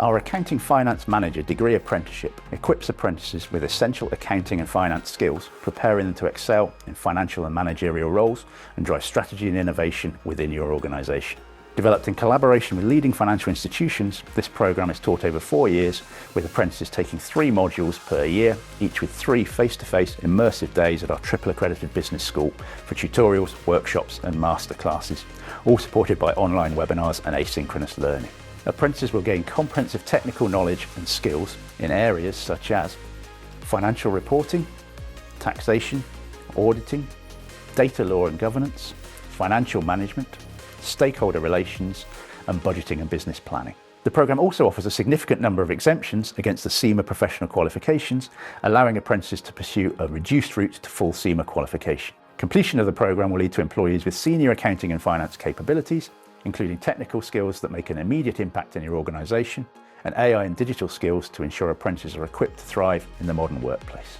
Our Accounting Finance Manager Degree Apprenticeship equips apprentices with essential accounting and finance skills, preparing them to excel in financial and managerial roles and drive strategy and innovation within your organisation. Developed in collaboration with leading financial institutions, this programme is taught over 4 years, with apprentices taking 3 modules per year, each with 3 face-to-face immersive days at our triple accredited business school for tutorials, workshops and masterclasses, all supported by online webinars and asynchronous learning. Apprentices will gain comprehensive technical knowledge and skills in areas such as financial reporting, taxation, auditing, data law and governance, financial management, stakeholder relations, and budgeting and business planning. The programme also offers a significant number of exemptions against the CIMA professional qualifications, allowing apprentices to pursue a reduced route to full CIMA qualification. Completion of the programme will lead to employees with senior accounting and finance capabilities, including technical skills that make an immediate impact in your organisation, and AI and digital skills to ensure apprentices are equipped to thrive in the modern workplace.